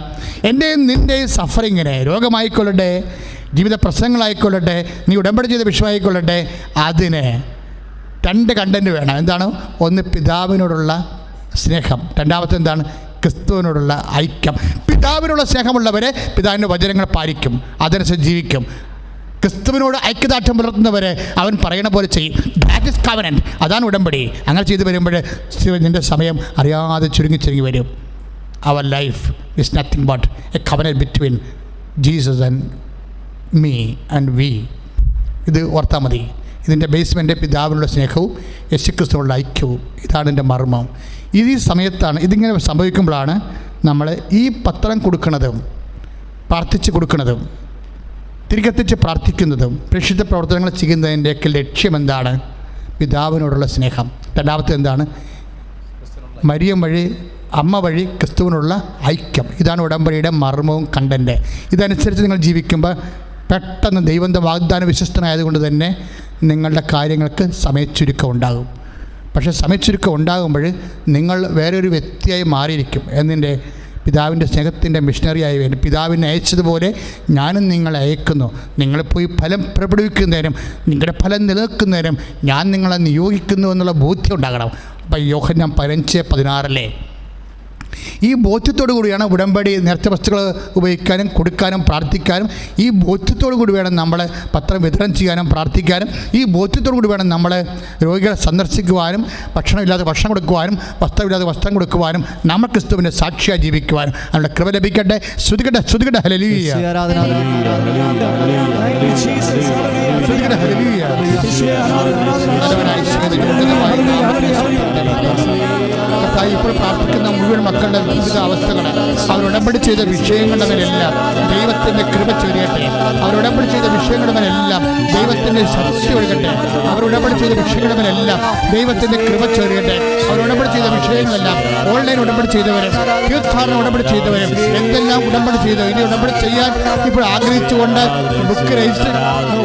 എൻ്റെയും നിൻ്റെയും സഫറിങ്ങിനെ, രോഗമായിക്കൊള്ളട്ടെ, ജീവിത പ്രശ്നങ്ങളായിക്കൊള്ളട്ടെ, നീ ഉടമ്പടി ചെയ്ത വിഷയമായിക്കൊള്ളട്ടെ, അതിന് രണ്ട് കണ്ടൻറ്റ് വേണം. എന്താണ്? ഒന്ന്, പിതാവിനോടുള്ള സ്നേഹം. രണ്ടാമത്തെ എന്താണ്? ക്രിസ്തുവിനോടുള്ള ഐക്യം. പിതാവിനുള്ള സ്നേഹമുള്ളവരെ പിതാവിൻ്റെ വചനങ്ങൾ പാലിക്കും, അതനുസരിച്ച് ജീവിക്കും. ക്രിസ്തുവിനോട് ഐക്യദാർഢ്യം പുലർത്തുന്നവരെ അവൻ പറയണ പോലെ ചെയ്യും. That is covenant. അതാണ് ഉടമ്പടി. അങ്ങനെ ചെയ്ത് വരുമ്പോൾ നിൻ്റെ സമയം അറിയാതെ ചുരുങ്ങി വരും. Our life is nothing but a covenant between Jesus and me and we. ഇത് ഓർത്താൽ മതി. ഇതിൻ്റെ ബേസ്മെൻ്റ് പിതാവിനുള്ള സ്നേഹവും യേശുക്രിസ്തുവിനുള്ള ഐക്യവും. ഇതാണ് എൻ്റെ മർമ്മം. ഈ സമയത്താണ് ഇതിങ്ങനെ സംഭവിക്കുമ്പോഴാണ് നമ്മൾ ഈ പത്രം കൊടുക്കുന്നതും പ്രാർത്ഥിച്ച് കൊടുക്കുന്നതും തിരികെത്തിച്ച് പ്രാർത്ഥിക്കുന്നതും പ്രേക്ഷിത പ്രവർത്തനങ്ങൾ ചെയ്യുന്നതിൻ്റെയൊക്കെ ലക്ഷ്യമെന്താണ്? പിതാവിനോടുള്ള സ്നേഹം. രണ്ടാമത്തെ എന്താണ്? മരിയം വഴി, അമ്മ വഴി ക്രിസ്തുവിനുള്ള ഐക്യം. ഇതാണ് ഉടമ്പടിയുടെ മർമ്മവും കണ്ടൻറ്റ്. ഇതനുസരിച്ച് നിങ്ങൾ ജീവിക്കുമ്പോൾ പെട്ടെന്ന് ദൈവത്തിൻ്റെ വാഗ്ദാന വിശ്വസ്തനായതുകൊണ്ട് തന്നെ നിങ്ങളുടെ കാര്യങ്ങൾക്ക് സമയച്ചുരുക്കം ഉണ്ടാകും. പക്ഷേ സമയച്ചുരുക്കം ഉണ്ടാകുമ്പോൾ നിങ്ങൾ വേറൊരു വ്യക്തിയായി മാറിയിരിക്കും. എന്നിൻ്റെ പിതാവിൻ്റെ സ്നേഹത്തിൻ്റെ മിഷനറിയായി വരും. പിതാവിനെ അയച്ചതുപോലെ ഞാനും നിങ്ങളെ അയക്കുന്നു. നിങ്ങൾ പോയി ഫലം പ്രകടിപ്പിക്കുന്നതിനും നിങ്ങളുടെ ഫലം നിലനിൽക്കുന്നതിനും ഞാൻ നിങ്ങളെ നിയോഗിക്കുന്നു എന്നുള്ള ബോധ്യം ഉണ്ടാകണം. അപ്പം യോഹന്നാൻ 15:16 ഈ ബോധ്യത്തോടു കൂടിയാണ് ഉടമ്പടി നേർച്ച വസ്തുക്കൾ ഉപയോഗിക്കാനും കൊടുക്കാനും പ്രാർത്ഥിക്കാനും. ഈ ബോധ്യത്തോടു കൂടി വേണം നമ്മൾ പത്രം വിതരണം ചെയ്യാനും പ്രാർത്ഥിക്കാനും. ഈ ബോധ്യത്തോടു കൂടി വേണം നമ്മൾ രോഗികളെ സന്ദർശിക്കുവാനും, ഭക്ഷണമില്ലാതെ ഭക്ഷണം കൊടുക്കുവാനും, വസ്ത്രമില്ലാതെ വസ്ത്രം കൊടുക്കുവാനും, നമ്മൾ ക്രിസ്തുവിൻ്റെ സാക്ഷിയായി ജീവിക്കുവാനും. നമ്മുടെ കൃപ ലഭിക്കട്ടെ. ശ്രുതികട്ടെ, ശ്രുതികട്ടെ. ഹല്ലേലൂയ, ശ്രുതികട്ടെ. ഹല്ലേലൂയ. ഇപ്പോൾ പ്രാർത്ഥിക്കുന്ന മുഴുവൻ മക്കളുടെ ജീവിത അവസ്ഥകൾ, അവരുടമ്പടി ചെയ്ത വിഷയങ്ങളുടെ മേലെല്ലാം ദൈവത്തിന്റെ കൃപ ചൊരിയട്ടെ. അവരുടമ്പടി ചെയ്ത വിഷയങ്ങളുടെ മേലെല്ലാം ദൈവത്തിന്റെ ശക്തി ഒഴുകട്ടെ. അവരുടമ്പടി ചെയ്ത വിഷയങ്ങളുടെ മേലെല്ലാം ദൈവത്തിന്റെ കൃപ ചൊരിയട്ടെ. അവരുടമ്പടി ചെയ്ത വിഷയങ്ങളെല്ലാം ഓൺലൈൻ ഉടമ്പടി ചെയ്തവരും തീർത്ഥാടന ഉടമ്പടി ചെയ്തവരും എന്തെല്ലാം ഉടമ്പടി ചെയ്തു ഇനി ഉടമ്പടി ചെയ്യാൻ ഇപ്പോൾ ആഗ്രഹിച്ചുകൊണ്ട് ബുക്ക് രജിസ്റ്റർ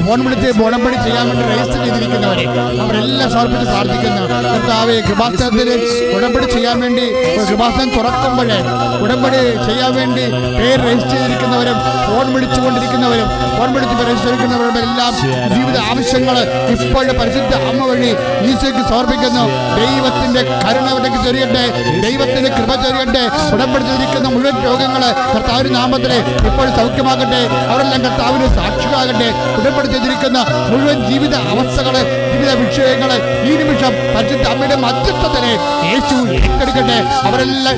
ഫോൺ വിളിച്ച് ഉടമ്പടി ചെയ്യാൻ വേണ്ടി രജിസ്റ്റർ ചെയ്തിരിക്കുന്നവരെ അവരെല്ലാം സമർപ്പിച്ച് പ്രാർത്ഥിക്കുന്നു. കർത്താവേ, കൃപാസനത്തിൽ ഉടമ്പടി ചെയ്യാൻ വേണ്ടി കൃപാസനം തുറക്കുമ്പോഴേ ഉടമ്പടി ചെയ്യാൻ വേണ്ടി പേര് രജിസ്റ്റർ ചെയ്തിരിക്കുന്നവരും ഫോൺ വിളിച്ചുകൊണ്ടിരിക്കുന്നവരും ഫോൺ വിളിച്ച് രജിസ്റ്റർ ചെയ്തിരിക്കുന്നവരും എല്ലാം ജീവിത ആവശ്യങ്ങൾ ഇപ്പോഴും പരിശുദ്ധ അമ്മ വഴി ഈശോയ്ക്ക് സമർപ്പിക്കുന്നു. ദൈവത്തിന്റെ കരുണ അവർക്ക് ചൊരിയട്ടെ, ദൈവത്തിന്റെ കൃപ ചൊരിയട്ടെ. ഉടമ്പടി ചെയ്തിരിക്കുന്ന മുഴുവൻ രോഗങ്ങൾ കർത്താവിന്റെ നാമത്തിൽ ഇപ്പോൾ സൗഖ്യമാകട്ടെ. അവരെല്ലാം കർത്താവിന് സാക്ഷികളാകട്ടെ. ഉടമ്പടി ചെയ്തിരിക്കുന്ന മുഴുവൻ ജീവിത അവസ്ഥകള്, ജീവിത വിഷയങ്ങള് ഈ നിമിഷം പരിശുദ്ധ അമ്മയുടെ മധ്യസ്ഥത്തിനെ യേശു ഏറ്റെടുക്കട്ടെ. അവരെല്ലാം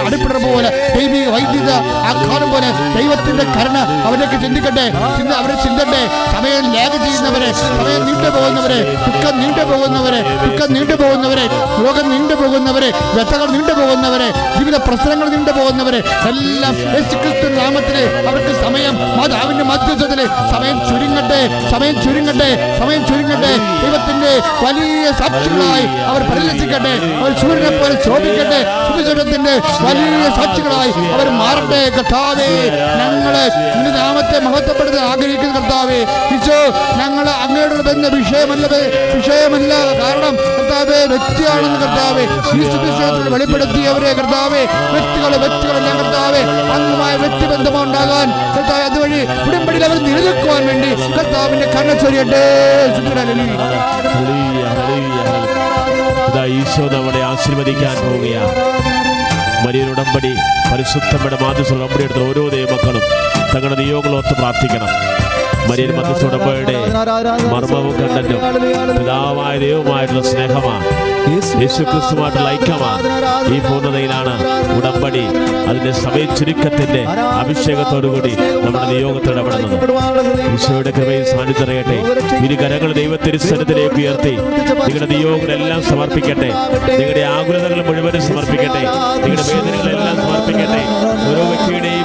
അടിപ്പിടുന്ന പോലെ ദൈവിക വൈദ്യുത ആഘാതം പോലെ ദൈവത്തിന്റെ കരുണ അവരേക്ക് ചിന്തിക്കട്ടെ. അവരെ ചിന്തട്ടെ. സമയം ലാഗ് ചെയ്യുന്നവരെ, സമയം നീണ്ടുപോകുന്നവരെ, ദുഃഖം നീണ്ടുപോകുന്നവരെ, രോഗം നീണ്ടുപോകുന്നവരെ, വ്യഥകൾ നീണ്ടുപോകുന്നവരെ, ജീവിത പ്രശ്നങ്ങൾ നീണ്ടുപോകുന്നവരെ എല്ലാം യേശുക്രിസ്തു നാമത്തിലെ അവർക്ക് സമയം മാതാവിന്റെ മധ്യസ്ഥത്തില് സമയം ചുരുങ്ങട്ടെ. ദൈവത്തിന്റെ വലിയ സാക്ഷികളായി അവർ പരിലസിക്കട്ടെ. അവർ സൂര്യനെ പോലെ ശോഭിക്കട്ടെ. സുവിശേഷത്തിന്റെ വലിയ സാക്ഷികളായി അവർ മാറട്ടെ. കർത്താവേ, ഞങ്ങള് നിന്റെ നാമത്തെ മഹത്വപ്പെടുത്താൻ ആഗ്രഹിക്കുന്ന കർത്താവേ, ഈശോ, ഞങ്ങൾ അങ്ങയുടെ ബന്ധ വിഷയമല്ല കാരണം കർത്താവേ വ്യക്തിയാണെന്ന് കർത്താവേ ഈ സുവിശേഷത്തിൽ വെളിപ്പെടുത്തിയവരെ കർത്താവേ വ്യക്തികളെല്ലാം കർത്താവേ അംഗമായ വ്യക്തിബന്ധമുണ്ടാകാൻ കർത്താവേ അതുവഴി ഉടമ്പടിയിൽ അവർ നിലനിൽക്കുവാൻ വേണ്ടി കർത്താവിന്റെ കരുണ ചൊരിയട്ടെ. ഈശോ നമ്മളെ ആശീർവദിക്കാൻ പോവുകയാണ്. മരിയൻ ഉടമ്പടി പരിശുദ്ധയുടെ മാധ്യസ്ഥ ഉടമ്പടി എടുത്ത ഓരോ ദൈവമക്കളും തങ്ങളുടെ നിയോഗങ്ങളോർത്ത് പ്രാർത്ഥിക്കണം. മരിയൻ മധ്യസ്ഥ ഉടമ്പടിയുടെ മർമ്മവും കണ്ടന്റും പിതാവായ ദൈവമായിട്ടുള്ള സ്നേഹമാണ്, യേശുക്രിസ്തുമായിട്ടുള്ള ഐക്യമാണ്. ഈ പൂർണ്ണതയിലാണ് ഉടമ്പടി അതിന്റെ സമയ ചുരുക്കത്തിന്റെ അഭിഷേകത്തോടുകൂടി നമ്മുടെ നിയോഗത്തിൽ ഇടപെടുന്നത്. ഈശോയുടെ കൃപയിൽ സാന്നിധ്യം അറിയട്ടെ. ഇരു കരങ്ങൾ ദൈവത്തിരുസനത്തിലേക്ക് ഉയർത്തി നിങ്ങളുടെ നിയോഗങ്ങളെല്ലാം സമർപ്പിക്കട്ടെ. നിങ്ങളുടെ ആകുലതകൾ മുഴുവനും സമർപ്പിക്കട്ടെ. നിങ്ങളുടെ വേദനകളെല്ലാം സമർപ്പിക്കട്ടെ. ഓരോ വ്യക്തിയുടെയും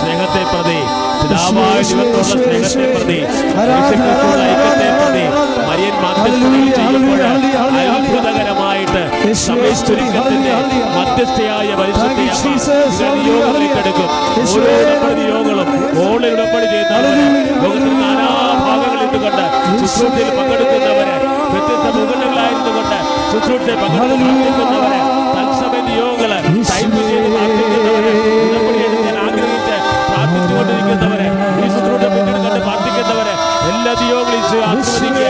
സ്നേഹത്തെ പ്രതി, പിതാവായ ദൈവത്തോടുള്ള സ്നേഹത്തെ പ്രതി, ഐക്യത്തെ പ്രതി മരിയൻ അത്ഭുതകരമായിട്ട് സമയചുരുക്കത്തിന്റെ മധ്യസ്ഥയായ പരിശുദ്ധയായിരിക്കും. ഓരോ നിയോഗങ്ങളും ഓളിൽ ഉടമ്പടി ചെയ്യുന്നവരെ, ലോകത്തിന്റെ നാനാഭാഗങ്ങളിൽ നിന്നുകൊണ്ട് ശുശ്രൂഷയിൽ പങ്കെടുക്കുന്നവരെ, വ്യത്യസ്ത മുഖങ്ങളായിരുന്നുകൊണ്ട് ശുശ്രൂഷയിൽ പങ്കെടുക്കുന്നവരെ, തത്സമയ നിയോഗങ്ങള് ടൈപ്പ് ചെയ്ത് പ്രാർത്ഥിക്കുന്നവരെ, ഉടമ്പടി എടുക്കാൻ ആഗ്രഹിച്ച് പ്രാർത്ഥിച്ചുകൊണ്ടിരിക്കുന്നവരെ, ഈ ശുശ്രൂഷ പങ്കെടുക്കാൻ പ്രാർത്ഥിക്കുന്നവരെ എല്ലാ നിയോഗങ്ങളും ആസ്വദിക്കുക.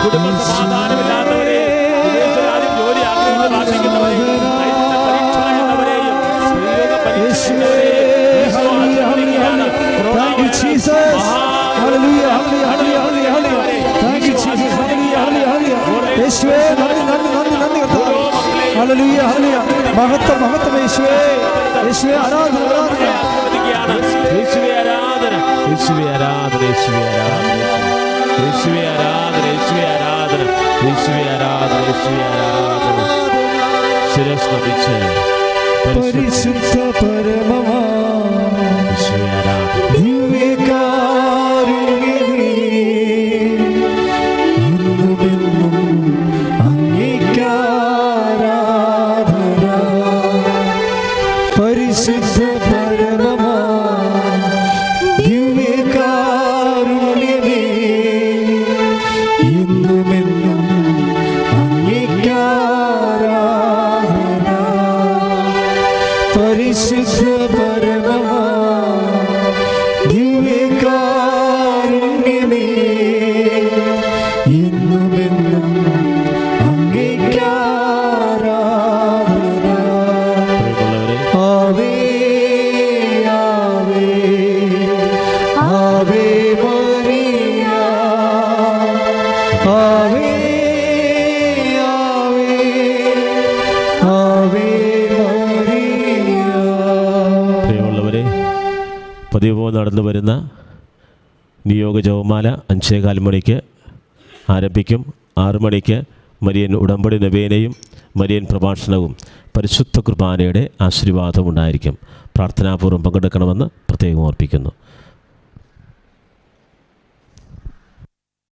കുടുംബ സമാധാനമില്ലാത്തവരെയും ജോലി ആഗ്രഹിച്ച് പ്രാർത്ഥിക്കുന്നവരെയും പരീക്ഷ മഹത്വം യേശുവേ, യേശുവേ ആരാധന, യേശുവേ ആരാധന, യേശുവേ ആരാധന, യേശുവേ ആരാധന, യേശുവേ ആരാധന, യേശുവേ ആരാധന, യേശുവേ ആരാധന, യേശുവേ ആരാധന. ശിരസ് നമിച്ച് പരിശുദ്ധ പരമമാ യേശുവേ ആരാധന. ദിവ്യകാരുണ്യമേ, എന്നുമെന്നും അങ്ങേക്കാരാധന. പരിശുദ്ധ പരമമാ ദിവ്യകാരുണ്യമേ, എന്നുമെന്നും അങ്ങേക്കാരാധന. പരിശുദ്ധ പരമമാ ദിവ്യകാരുണ്യമേ, പതിവ് നടന്നു വരുന്ന നിയോഗ ജപമാല 5:15 മണിക്ക് ആരംഭിക്കും. 6 മണിക്ക് മരിയൻ ഉടമ്പടി നൊവേനയും മരിയൻ പ്രഭാഷണവും പരിശുദ്ധ കുർബാനയുടെ ആശീർവാദവും ഉണ്ടായിരിക്കും. പ്രാർത്ഥനാപൂർവ്വം പങ്കെടുക്കണമെന്ന് പ്രത്യേകം ഓർപ്പിക്കുന്നു.